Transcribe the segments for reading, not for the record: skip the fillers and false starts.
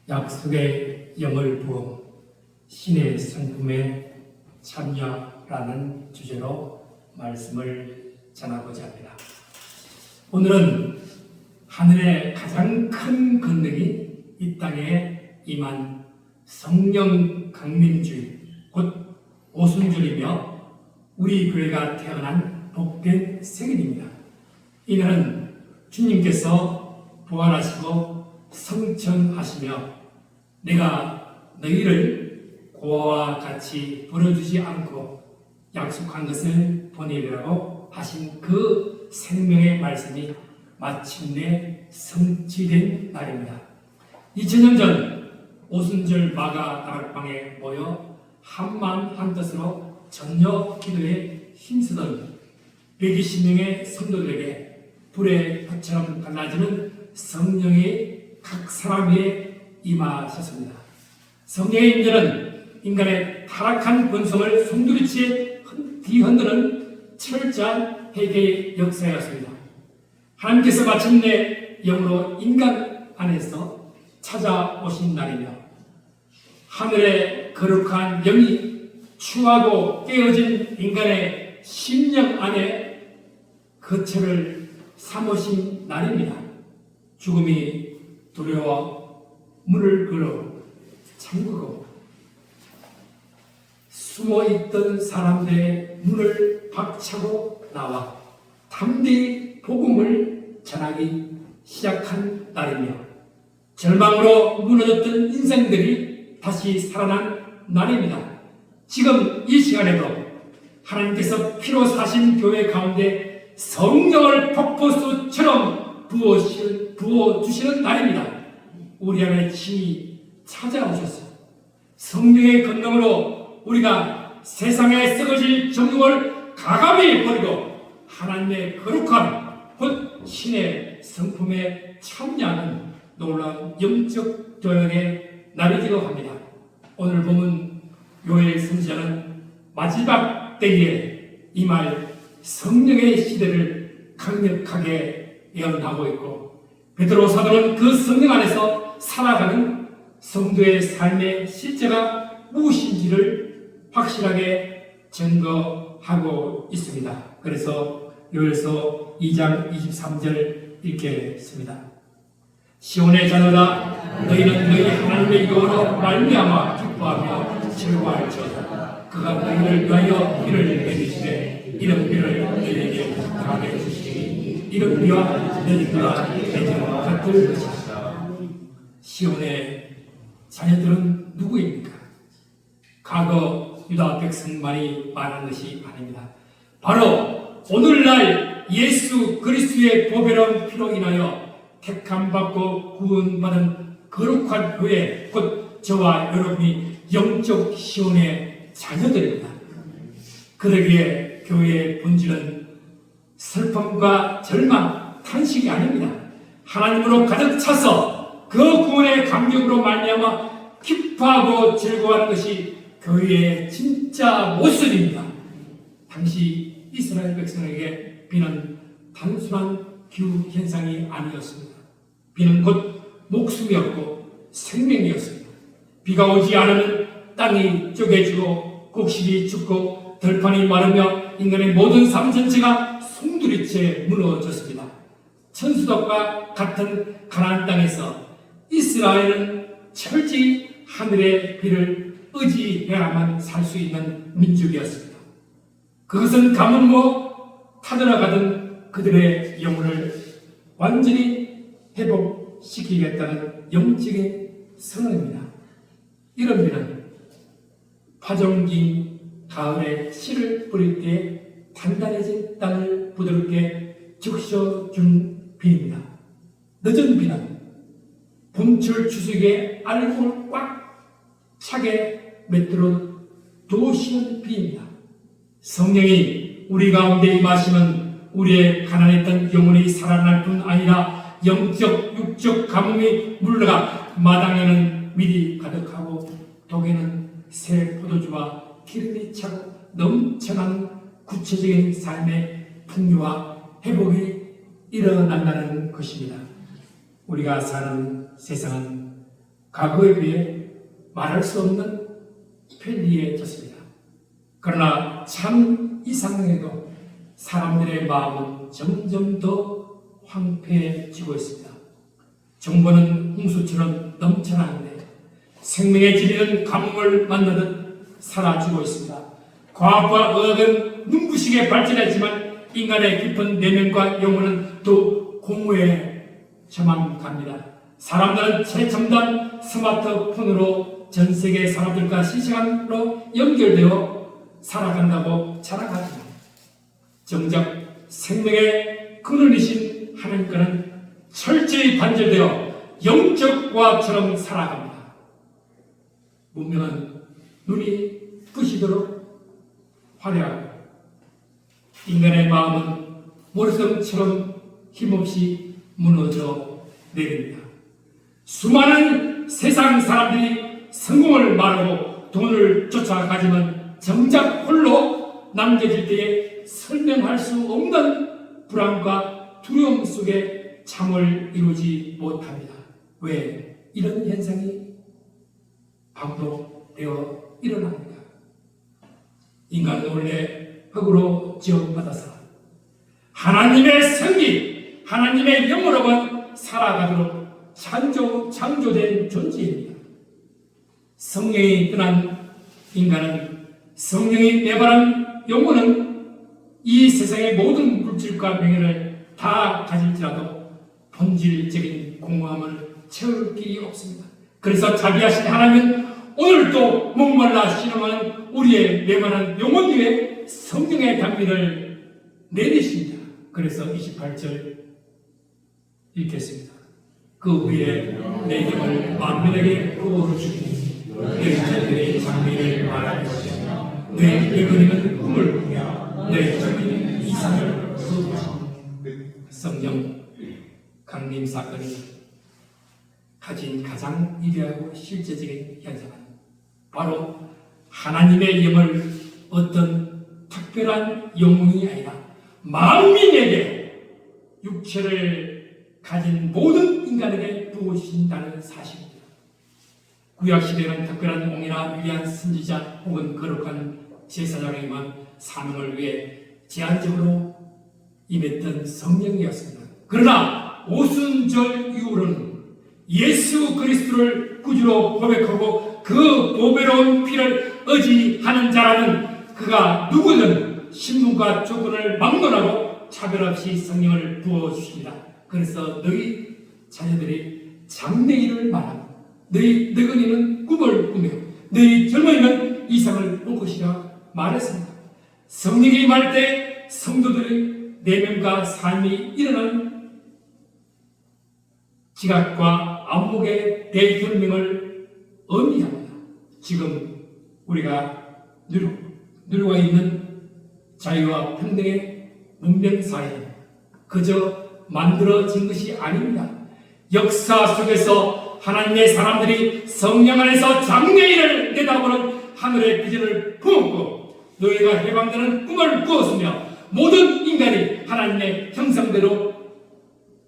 약속의 영을 부어 신의 성품에 참여라는 주제로 말씀을 전하고자 합니다. 오늘은 하늘의 가장 큰 권능이 이 땅에 임한 성령 강림주일, 곧 오순절이며 우리 교회가 태어난 복된 생일입니다. 이날은 주님께서 부활하시고 성천하시며 내가 너희를 고아와 같이 버려두지 않고 약속한 것을 보내리라고 하신 그 생명의 말씀이 마침내 성취된 날입니다. 2000년 전 오순절 마가 다락방에 모여 한마음 한뜻으로 전혀 기도에 힘쓰던 120명의 성도들에게 불의 볕처럼 갈라지는 성령이 각 사람 위에 임하셨습니다. 성령의 임재는 인간의 타락한 본성을 송두리째 뒤흔드는 철저한 회개의 역사였습니다. 하나님께서 마침내 영으로 인간 안에서 찾아오신 날이며 하늘의 거룩한 영이 추하고 깨어진 인간의 심령 안에 거처를 삼으신 날입니다. 죽음이 두려워 문을 걸어 잠그고 숨어있던 사람들의 문을 박차고 나와 담대히 복음을 전하기 시작한 날이며 절망으로 무너졌던 인생들이 다시 살아난 날입니다. 지금 이 시간에도 하나님께서 피로 사신 교회 가운데 성령을 폭포수처럼 부어주시는 날입니다. 우리 안에 친히 찾아오셨어요. 성령의 권능으로 우리가 세상에 썩어질 정욕을 가감히 버리고 하나님의 거룩함, 곧 신의 성품에 참여하는 놀라운 영적 도약의 날이기도 합니다. 오늘 보면 요엘 선지자는 마지막 때에 임할 성령의 시대를 강력하게 예언하고 있고 베드로 사도는 그 성령 안에서 살아가는 성도의 삶의 실제가 무엇인지를 확실하게 증거하고 있습니다. 그래서 요엘서 2장 23절 이렇게 씁니다. 시온의 자녀라, 너희는 너희 하나님의 영으로 말미암아 기뻐하며 즐거워할지어다. 그가 너희를 위하여 비를 내리시되 이런 비를 너희에게 강하게 주시니 이런 비와 너희가 맺은 같을 것이다. 시온의 자녀들은 누구입니까? 과거 유다 백성만이 말한 것이 아닙니다. 바로 오늘날 예수 그리스도의 보배로운 피로 인하여 택함받고 구원받은 거룩한 교회, 곧 저와 여러분이 영적 시온의 자녀들입니다. 그러기에 교회의 본질은 슬픔과 절망, 탄식이 아닙니다. 하나님으로 가득 차서 그 구원의 감격으로 말미암아 기뻐하고 즐거워하는 것이 교회의 진짜 모습입니다. 당시 이스라엘 백성에게 비는 단순한 기후 현상이 아니었습니다. 비는 곧 목숨이었고 생명이었습니다. 비가 오지 않으면 땅이 쪼개지고 곡식이 죽고 들판이 마르며 인간의 모든 삶 전체가 송두리째 무너졌습니다. 천수덕과 같은 가나안 땅에서 이스라엘은 철저히 하늘의 비를 의지해야만 살 수 있는 민족이었습니다. 그것은 가뭄으로 타들어가던 그들의 영혼을 완전히 회복시키겠다는 영적인 선언입니다. 이런 비는 파종기 가을에 씨를 뿌릴 때 단단해진 땅을 부드럽게 적셔준 비입니다. 늦은 비는 봄철 추석에 알곡을 꽉 차게 맺도록 도시는 비입니다. 성령이 우리 가운데 임하시면 우리의 가난했던 영혼이 살아날 뿐 아니라 영적, 육적 가뭄이 물러가 마당에는 밀이 가득하고 독에는 새 포도주와 기름이 차고 넘쳐나는 구체적인 삶의 풍요와 회복이 일어난다는 것입니다. 우리가 사는 세상은 과거에 비해 말할 수 없는 편리해졌습니다. 그러나 참 이상하게도 사람들의 마음은 점점 더 황폐해지고 있습니다. 정보는 홍수처럼 넘쳐나는데 생명의 진리는 가뭄을 만나듯 사라지고 있습니다. 과학과 의학은 눈부시게 발전했지만 인간의 깊은 내면과 영혼은 또 공허에 저만 갑니다. 사람들은 최첨단 스마트폰으로 전 세계 사람들과 실시간으로 연결되어 살아간다고 자랑하지만 정작 생명의 근원이신 하나님과는 철저히 단절되어 영적과처럼 살아갑니다. 문명은 눈이 부시도록 화려하고 인간의 마음은 모래성처럼 힘없이 무너져 내립니다. 수많은 세상 사람들이 성공을 말하고 돈을 쫓아가지만 정작 홀로 남겨질 때에 설명할 수 없는 불안과 두려움 속에 잠을 이루지 못합니다. 왜 이런 현상이 반복되어 일어납니까? 인간은 원래 흙으로 지음받아서 하나님의 성기, 하나님의 영으로만 살아가도록 창조된 존재입니다. 성령이 떠난 인간은, 성령이 내버린 영혼은 이 세상의 모든 물질과 명예를 다 가질지라도 본질적인 공허함을 채울 길이 없습니다. 그래서 자비하신 하나님은 오늘도 목말라 신음하는 우리의 메마른 영혼 위에 성령의 단비를 내리십니다. 그래서 28절 읽겠습니다. 그 위에 내 영을 만민에게 부어주시니 내 자들의 장미를 말하게 하시며 내 예근이는 꿈을 꾸며 내 젊은이는 이상을 소개하시며 성령 강림 사건이 가진 가장 위대하고 실제적인 현상은 바로 하나님의 영을 어떤 특별한 영웅이 아니라 만민에게 육체를 가진 모든 인간에게 부으신다는 사실입니다. 구약시대는 특별한 왕이나 위대한 선지자 혹은 거룩한 제사장에게만 사명을 위해 제한적으로 임했던 성령이었습니다. 그러나 오순절 이후로는 예수 그리스도를 구주로 고백하고 그 보배로운 피를 의지하는 자라는 그가 누구든 신분과 조건을 막론하고 차별 없이 성령을 부어주십니다. 그래서 너희 자녀들이 장래일을 말하고 너희 늙은이는 꿈을 꾸며 너희 젊은이는 이상을 볼 것이라 말했습니다. 성령이 임할 때 성도들의 내면과 삶이 일어나는 지각과 안목의 대혁명을 의미합니다. 지금 우리가 누리고 있는 자유와 평등의 문명사회는 그저 만들어진 것이 아닙니다. 역사 속에서 하나님의 사람들이 성령 안에서 장래일을 내다보는 하늘의 비전을 품었고 노예가 해방되는 꿈을 꾸었으며 모든 인간이 하나님의 형상대로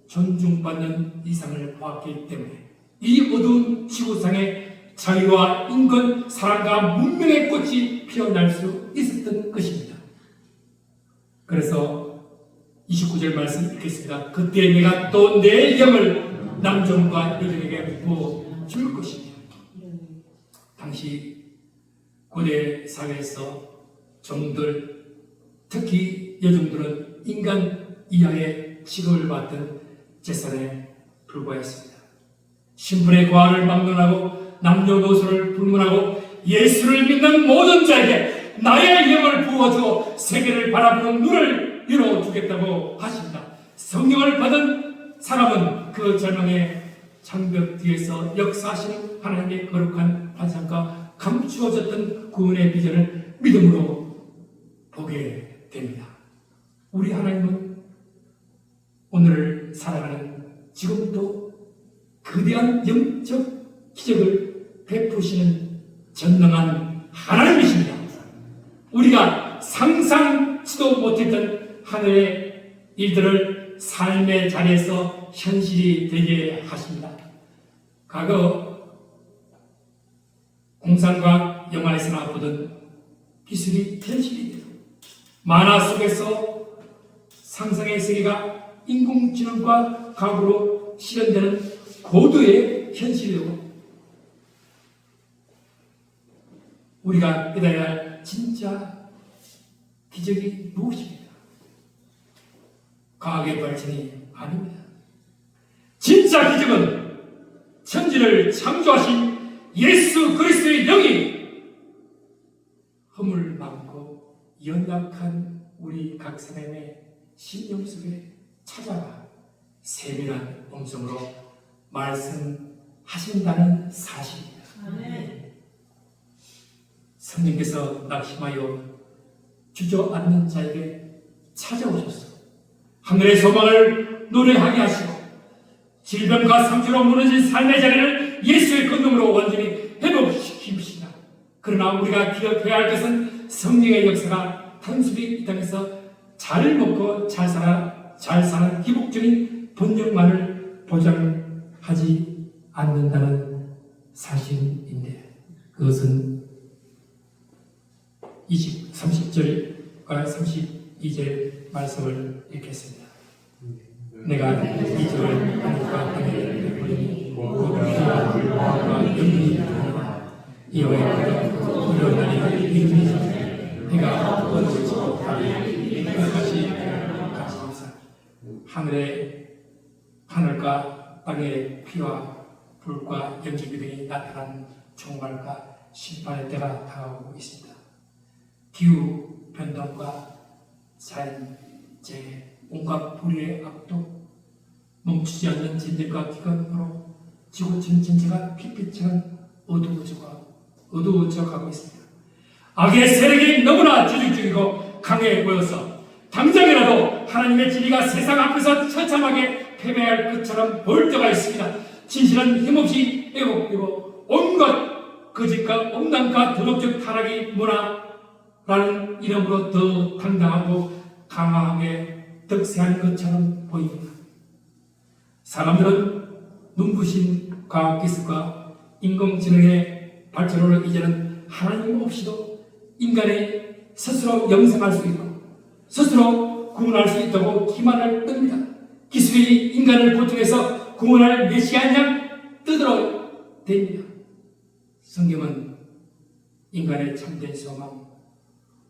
존중받는 이상을 보았기 때문에 이 어두운 지구상에 자유와 인권, 사랑과 문명의 꽃이 피어날 수 있었던 것입니다. 그래서 29절 말씀 읽겠습니다. 그때 내가 또 내 영을 남종과 여종에게 부어줄 것입니다. 당시 고대 사회에서 종들, 특히 여종들은 인간 이하의 취급을 받던 재산에 불과했습니다. 신분의 과를 막론하고 남녀노소를 불문하고 예수를 믿는 모든 자에게 나의 영을 부어주어 세계를 바라보는 눈을 열어주겠다고 하십니다. 성령을 받은 사람은 그 절망의 장벽 뒤에서 역사하시는 하나님의 거룩한 환상과 감추어졌던 구원의 비전을 믿음으로 보게 됩니다. 우리 하나님은 오늘을 살아가는 지금도 거대한 영적 기적을 베푸시는 전능한 하나님이십니다. 우리가 상상치도 못했던 하늘의 일들을 삶의 자리에서 현실이 되게 하십니다. 과거 동상과 영화에서나 보던 기술이 현실이 되고 만화 속에서 상상의 세계가 인공지능과 과학으로 실현되는 고도의 현실이고 우리가 깨달아야 할 진짜 기적이 무엇입니까? 과학의 발전이 아닙니다. 진짜 기적은 천지를 창조하신 예수 그리스도의 영이 허물 많고 연약한 우리 각 사람의 심령 속에 찾아가 세밀한 음성으로 말씀하신다는 사실입니다. 성령께서 낙심하여 주저앉는 자에게 찾아오셔서 하늘의 소망을 노래하게 하시고 질병과 상처로 무너진 삶의 자리를 예수의 권능으로 완전히 회복시킵시다. 그러나 우리가 기억해야 할 것은 성령의 역사가 단순히 이 땅에서 잘 먹고 잘 사는 기복적인 번영만을 보장하지 않는다는 사실인데 그것은 30절과 32절 말씀을 읽겠습니다. 내가 이 절을 하늘과 땅에 베풀리니 곧 피와 물과 영이 되리라. 이와의 그가 일어나리라 이름이 내가 번지고 달리 같이 하사 하늘과 땅의 피와 불과 영기 등이 나타난 종말과 심판의 때가 다가오고 있습니다. 기후 변동과 자연재해, 온갖 불의의 악도, 멈추지 않는 전쟁과 기근으로 지구 전체가 핏빛처럼 어두워져 가고 있습니다. 악의 세력이 너무나 조직적이고 강해 보여서 당장이라도 하나님의 진리가 세상 앞에서 처참하게 패배할 것처럼 보일 때가 있습니다. 진실은 힘없이 왜곡되고 온갖 거짓과 음란과 도덕적 타락이 문화라는 이름으로 더 당당하고 강하게 득세한 것처럼 보입니다. 사람들은 눈부신 과학기술과 인공지능의 발전으로 이제는 하나님 없이도 인간이 스스로 영생할 수 있고 스스로 구원할 수 있다고 기만을 뜹니다. 기술이 인간을 고통해서 구원할 메시아 양 떠들어 댑니다. 성경은 인간의 참된 소망,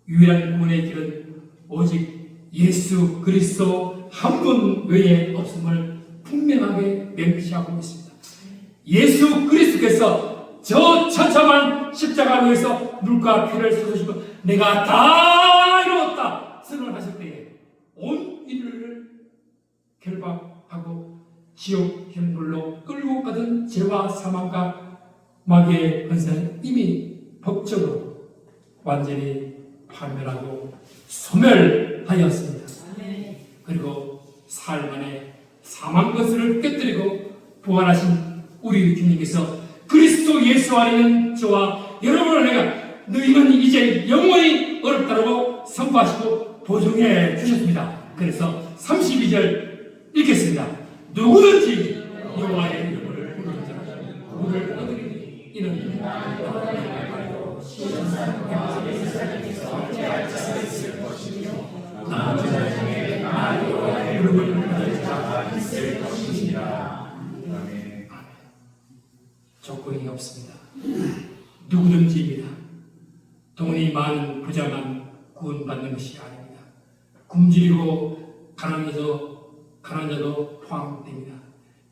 유일한 구원의 길은 오직 예수 그리스도 한 분 외에 없음을 분명하게 명시하고 있습니다. 예수 그리스도께서 저 처참한 십자가 위에서 물과 피를 쏟으시고 내가 다 이루었다 선언하실 때에 온 인류를 결박하고 지옥 현물로 끌고 가던 죄와 사망과 마귀의 권세는 이미 법적으로 완전히 파멸하고 소멸하였습니다. 그리고 사흘 만에 사망 권세를 깨뜨리고 부활하신 우리 주님께서 그리스도 예수 안에는 저와 여러분을 내가 너희는 이제 영원히 어렵다고 선포하시고 보증해 주셨습니다. 그래서 32절 읽겠습니다. 누구든지 여호와의 이름을 부르는 자는 구원을 얻으리니 이는 나도 여호와의 이름을 부르는 자가 있을 것입니다. 조건이 없습니다. 누구든지입니다. 돈이 많은 부자만 구원받는 것이 아닙니다. 굶주리고 가난한 자도 포함됩니다.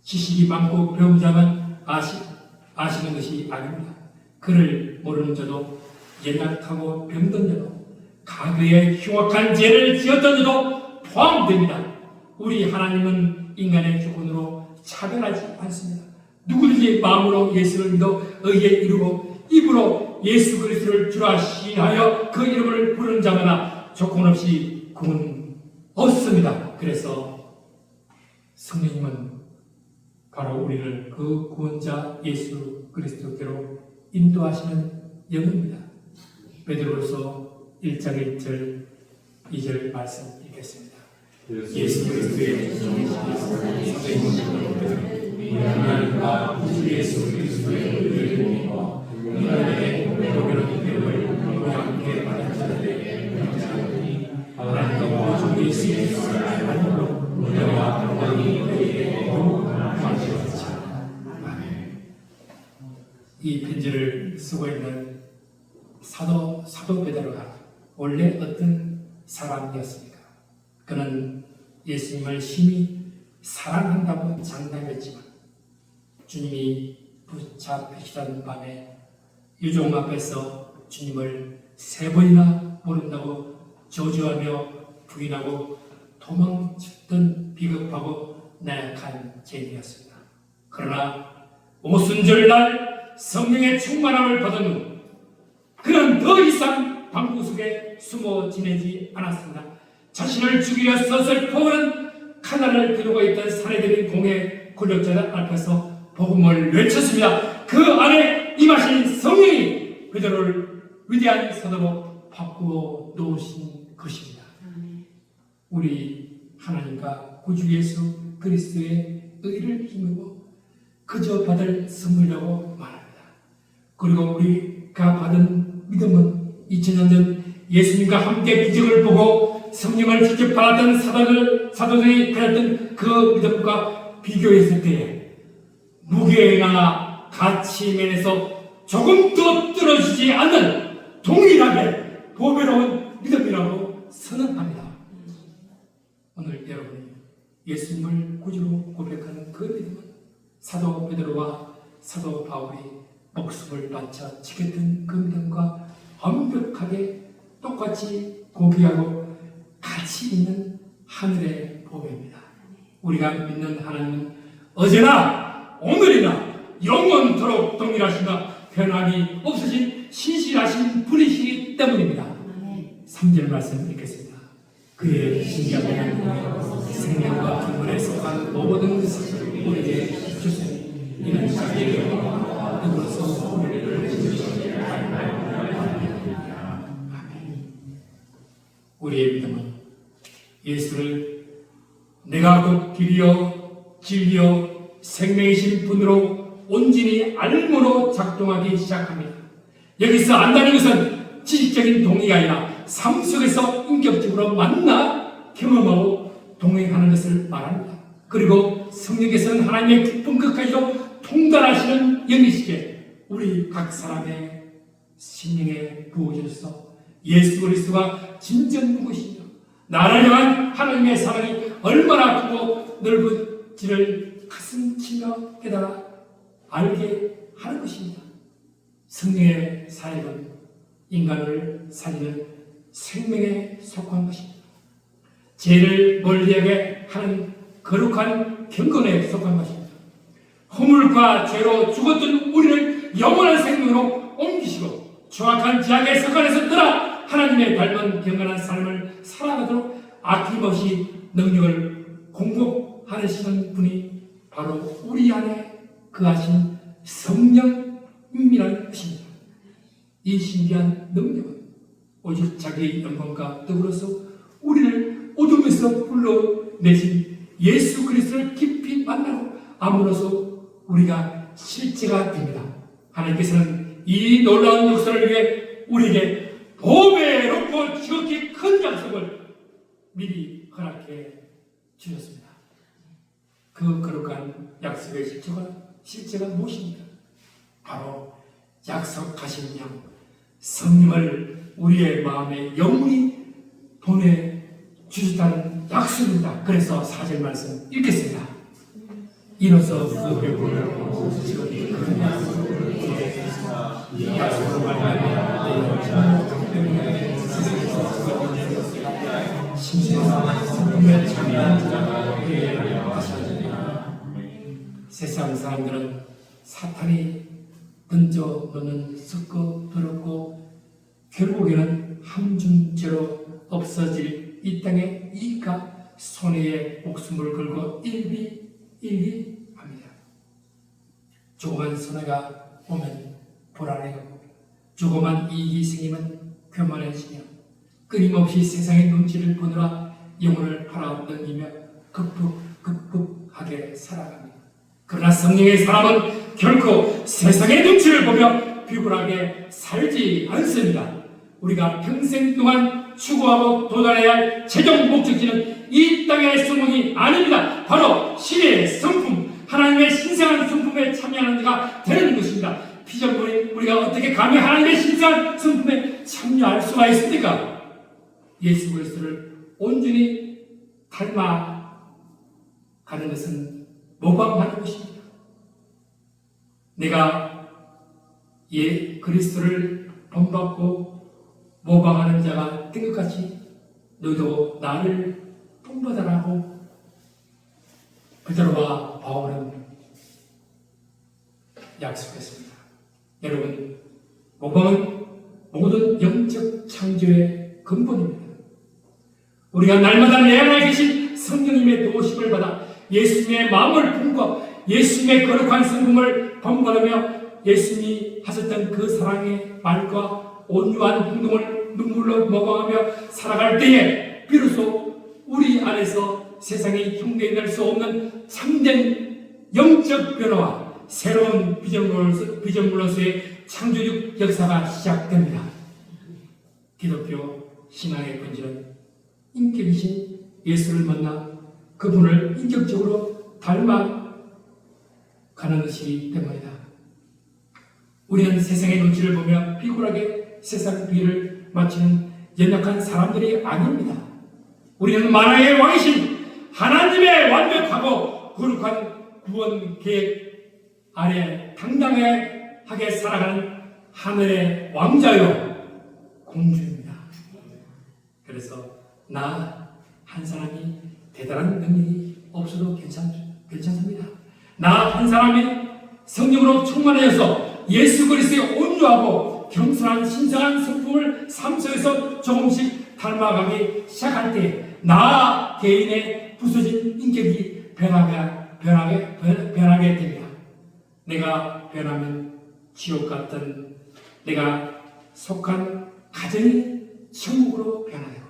지식이 많고 배운 자만 아시는 것이 아닙니다. 그를 모르는 자도 연약하고 병든 자도 가그에 흉악한 죄를 지었던 자도 포함됩니다. 우리 하나님은 인간의 조건으로 차별하지 않습니다. 누구든지 마음으로 예수를 믿어 의에 이르고 입으로 예수 그리스도를 주라 시인하여 그 이름을 부르는 자마다 조건 없이 구원 얻습니다. 그래서 성령님은 바로 우리를 그 구원자 예수 그리스도께로 인도하시는 영입니다. 베드로서 1장 1절 2절 말씀 읽겠습니다. 예수 그리스도의 하나님과 주 예수 그리스도의 은혜를 믿고 이 편지를 쓰고 있는 사도 베드로가 원래 어떤 사람이었습니까? 그는 예수님을 심히 사랑한다고 장담했지만 주님이 붙잡히시던 밤에 유종 앞에서 주님을 3번이나 모른다고 저주하며 부인하고 도망쳤던 비겁하고 나약한 죄인이었습니다. 그러나 오순절날 성령의 충만함을 받은 후 그는 더 이상 방구석에 숨어 지내지 않았습니다. 자신을 죽이려 서슬퍼오는 칼날을 들고 있던 사내들인 공회 권력자들 앞에서 복음을 외쳤습니다. 그 안에 임하신 성령이 베드로를 위대한 사도로 바꾸어 놓으신 것입니다. 우리 하나님과 구주 예수 그리스도의 의를 힘입어 그저 받을 선물이라고 말합니다. 그리고 우리가 받은 믿음은 2000년 전 예수님과 함께 기적을 보고 성령을 직접 받았던 사도들이 가졌던 그 믿음과 비교했을 때에 무게나 가치 면에서 조금 더 떨어지지 않는 동일하게 보배로운 믿음이라고 선언합니다. 오늘 여러분이 예수님을 구주로 고백하는 그 믿음은 사도 베드로와 사도 바울이 목숨을 바쳐 지켰던 그 믿음과 완벽하게 똑같이 고귀하고 가치 있는 하늘의 보배입니다. 우리가 믿는 하나님은 어제나 오늘이나 영원토록 동일하시며 변함이 없으신 신실하신 분이시기 때문입니다. 3절 말씀 읽겠습니다. 그의 신기한 생명과 기물에 속한 모든 것을 우리에게 주시니 이는 자기의 영으로서 우리를 지으시니 우리의 믿음은 예수를 내가 곧 길이요 진리요 생명이신 분으로 온전히 알므로 작동하기 시작합니다. 여기서 안다는 것은 지식적인 동의가 아니라 삶 속에서 인격적으로 만나 경험하고 동행하는 것을 말합니다. 그리고 성령께서는 하나님의 깊은 것까지도 통달하시는 영이시기에 우리 각 사람의 심령에 부어주셔서 예수 그리스도가 진정 누구시며 나를 향한 하나님의 사랑이 얼마나 크고 넓은지를 가슴치며 깨달아 알게 하는 것입니다. 성령의 사역은 인간을 살리는 생명에 속한 것입니다. 죄를 멀리하게 하는 거룩한 경건에 속한 것입니다. 허물과 죄로 죽었던 우리를 영원한 생명으로 옮기시고 정확한 지향의 습관에서 떠나 하나님의 닮은 경건한 삶을 살아가도록 아낌없이 능력을 공급하시는 분이 바로 우리 안에 거하신 성령님이라는 것입니다. 이 신비한 능력은 오직 자기의 영광과 더불어서 우리를 어둠에서 불러내신 예수 그리스도를 깊이 만나고 아무로서 우리가 실제가 됩니다. 하나님께서는 이 놀라운 역사를 위해 우리에게 보배롭고 지극히 큰 약속을 미리 허락해 주셨습니다. 그 거룩한 약속의 실제가 무엇입니까? 바로 약속하신 양 성령을 우리의 마음에 영원히 보내주셨다는 약속입니다. 그래서 4절 말씀 읽겠습니다. 이로써 그 배부를 지극히 큰 약속을 이 약속을 말하며 신실한 성품에 참여한 자가 되게 하셨느니라. 세상 사람들은 사탄이 던져놓는 썩고 더럽고 결국에는 함중죄로 없어질 이 땅의 이익과 손해의 목숨을 걸고 일비합니다. 조그만 손해가 오면 불안해하고 조그만 이익이 생기면 교만해지며 끊임없이 세상의 눈치를 보느라 영혼을 팔아넘기며 급급하게 살아갑니다. 그러나 성령의 사람은 결코 세상의 눈치를 보며 비굴하게 살지 않습니다. 우리가 평생 동안 추구하고 도달해야 할 최종 목적지는 이 땅의 소망이 아닙니다. 바로 신의 성품, 하나님의 신성한 성품에 참여하는 자가 되는 것입니다. 피조물인 우리가 어떻게 감히 하나님의 신성한 성품에 참여할 수가 있습니까? 예수 그리스도를 온전히 닮아가는 것은 모방하는 것입니다. 내가 그리스도를 본받고 모방하는 자가 된 것 같이 너희도 나를 본받아라고 베드로와 바울은 약속했습니다. 여러분, 모방은 모든 영적 창조의 근본입니다. 우리가 날마다 내 안에 계신 성령님의 도우심을 받아 예수님의 마음을 품고 예수님의 거룩한 성품을 본받으며 예수님이 하셨던 그 사랑의 말과 온유한 행동을 눈물로 모방하며 살아갈 때에 비로소 우리 안에서 세상이 흉내낼 수 없는 참된 영적 변화와 새로운 비전물로서의 창조적 역사가 시작됩니다. 기독교 신앙의 본질은 인격이신 예수를 만나 그분을 인격적으로 닮아가는 것이기 때문이다. 우리는 세상의 눈치를 보며 비굴하게 세상 비를 맞추는 연약한 사람들이 아닙니다. 우리는 만왕의 왕이신 하나님의 완벽하고 거룩한 구원 계획 아래 당당하게 살아가는 하늘의 왕자요 공주입니다. 그래서 나 한 사람이 대단한 능력이 없어도 괜찮습니다. 나 한 사람이 성령으로 충만하여서 예수 그리스도의 온유하고 겸손한 신성한 성품을 삶 속에서 조금씩 닮아가기 시작할 때 나 개인의 부서진 인격이 변하게 됩니다. 내가 변하면 지옥 같은 내가 속한 가정이 천국으로 변화되고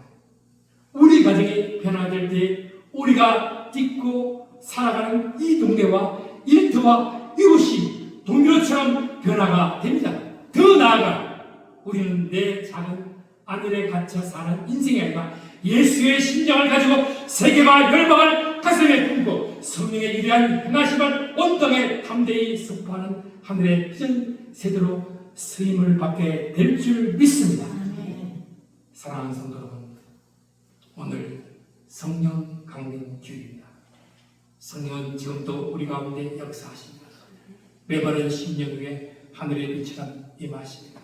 우리 가정이 변화될 때 우리가 딛고 살아가는 이 동네와 일터와 이웃이 동료처럼 변화가 됩니다. 더 나아가 우리는 내 작은 안일에 갇혀 사는 인생이 아니라 예수의 심장을 가지고 세계가 열방을 가슴에 품고 성령의 위대한 행하심을 온 땅에 담대히 선포하는 하늘의 비전 세대로 쓰임을 받게 될 줄 믿습니다. 사랑하는 성도 여러분, 오늘 성령 강림 주일입니다. 성령은 지금도 우리 가운데 역사하십니다. 메마른 심령 위에 하늘의 빛처럼 임하십니다.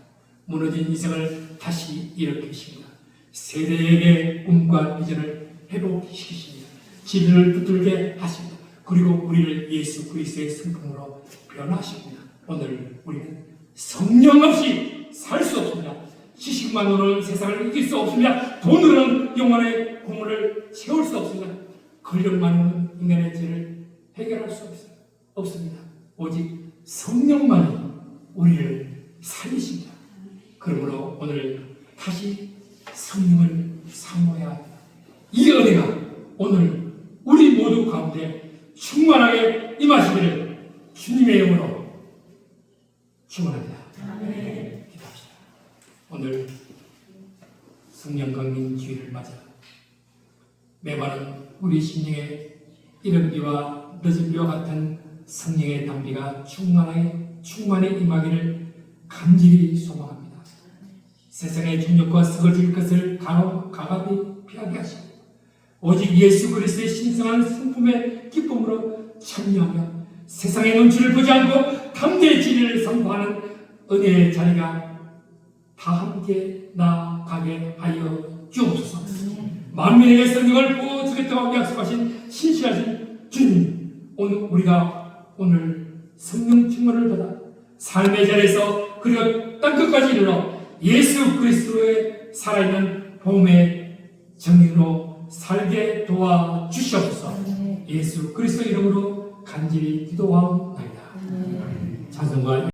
무너진 인생을 다시 일으키십니다. 세대의 꿈과 비전을 회복시키십니다. 진리를 붙들게 하십니다. 그리고 우리를 예수 그리스도의 성품으로 변화하십니다. 오늘 우리는 성령 없이 살 수 없습니다. 지식만으로는 세상을 이길 수 없습니다. 돈으로는 영혼의 고문을 채울 수 없습니다. 권력만으로는 인간의 죄를 해결할 수 없습니다. 오직 성령만이 우리를 살리십니다. 그러므로 오늘 다시 성령을 사모해야 합니다. 이 은혜가 오늘 우리 모두 가운데 충만하게 임하시기를 주님의 이름으로 축원합니다. 기도합시다. 오늘 성령 강림 주일을 맞아 메마른 우리 심령의 이른 비와 늦은 비와 같은 성령의 담비가 충만히 임하기를 간절히 소망합니다. 세상의 중력과 썩어질 것을 가감히 피하게 하시고 오직 예수 그리스도의 신성한 성품의 기쁨으로 참여하며 세상의 눈치를 보지 않고 담대히 진리를 선포하는 은혜의 자리가 다 함께 나아가게 하여 주옵소서. 만민에게 성령을 부어주겠다고 약속하신 신실하신 주님, 우리가 오늘 성령 충만을 받아 삶의 자리에서 그리고 땅끝까지 이르러 예수 그리스도의 살아있는 복음의 정리로 살게 도와주시옵소서. 예수 그리스도 이름으로 간절히 기도하옵나이다. 찬송과